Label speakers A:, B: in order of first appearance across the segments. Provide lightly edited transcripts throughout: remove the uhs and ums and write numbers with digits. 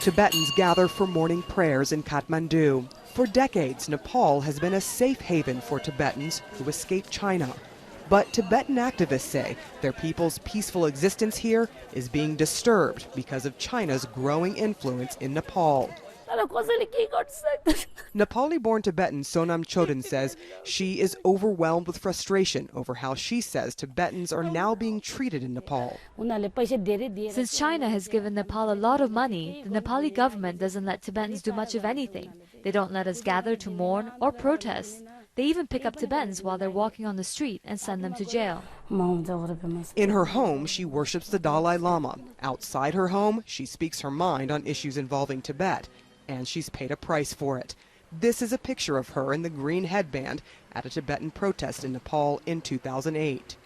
A: Tibetans gather for morning prayers in Kathmandu. For decades, Nepal has been a safe haven for Tibetans who escaped China. But Tibetan activists say their people's peaceful existence here is being disturbed because of China's growing influence in Nepal. Nepali-born Tibetan Sonam Chodin says she is overwhelmed with frustration over how she says Tibetans are now being treated in Nepal.
B: Since China has given Nepal a lot of money, the Nepali government doesn't let Tibetans do much of anything. They don't let us gather to mourn or protest. They even pick up Tibetans while they're walking on the street and send them to jail.
A: In her home, she worships the Dalai Lama. Outside her home, she speaks her mind on issues involving Tibet, and she's paid a price for it. This is a picture of her in the green headband at a Tibetan protest in Nepal in 2008.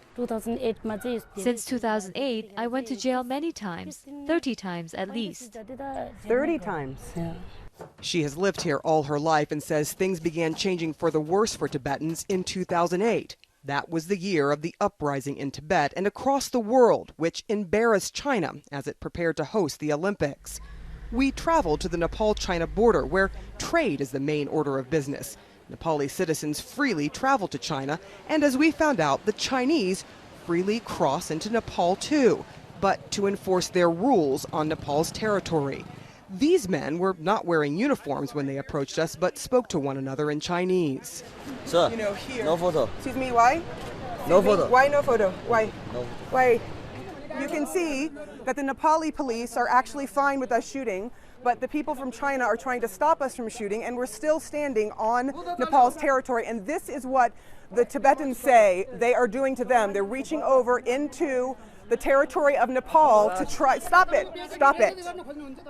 B: Since 2008, I went to jail many times, 30 times at least.
A: 30 times? Yeah. She has lived here all her life and says things began changing for the worse for Tibetans in 2008. That was the year of the uprising in Tibet and across the world, which embarrassed China as it prepared to host the Olympics. We traveled to the Nepal-China border, where trade is the main order of business. Nepali citizens freely travel to China, and as we found out, the Chinese freely cross into Nepal too, but to enforce their rules on Nepal's territory. These men were not wearing uniforms when they approached us, but spoke to one another in Chinese.
C: Sir,
A: Here.
C: no photo.
A: Excuse me, why?
C: No photo.
A: Why no photo? Why?
C: No.
A: Why? You can see that the Nepali police are actually fine with us shooting, but the people from China are trying to stop us from shooting, and we're still standing on Nepal's territory. And this is what the Tibetans say they are doing to them. They're reaching over into the territory of Nepal to try. Stop it! Stop it!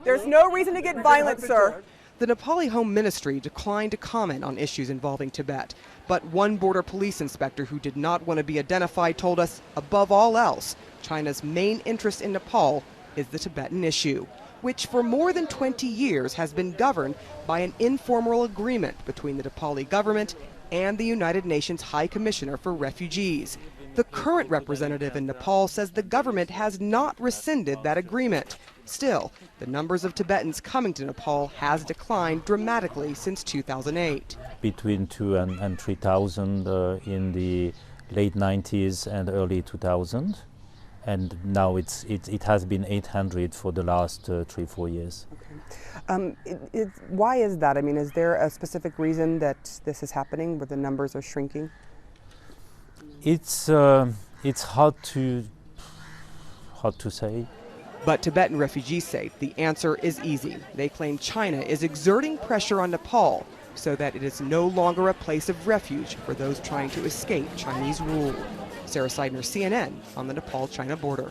A: There's no reason to get violent, sir. The Nepali Home Ministry declined to comment on issues involving Tibet, but one border police inspector who did not want to be identified told us, above all else, China's main interest in Nepal is the Tibetan issue, which for more than 20 years has been governed by an informal agreement between the Nepali government and the United Nations High Commissioner for Refugees. The current representative in Nepal says the government has not rescinded that agreement. Still, the numbers of Tibetans coming to Nepal has declined dramatically since 2008.
D: Between 2,000 and 3,000 in the late 90s and early 2000. And now it has been 800 for the last 3-4 years.
A: Okay. Why is that? I mean, is there a specific reason that this is happening, where the numbers are shrinking?
D: It's hard to say.
A: But Tibetan refugees say the answer is easy. They claim China is exerting pressure on Nepal so that it is no longer a place of refuge for those trying to escape Chinese rule. Sarah Seidner, CNN, on the Nepal-China border.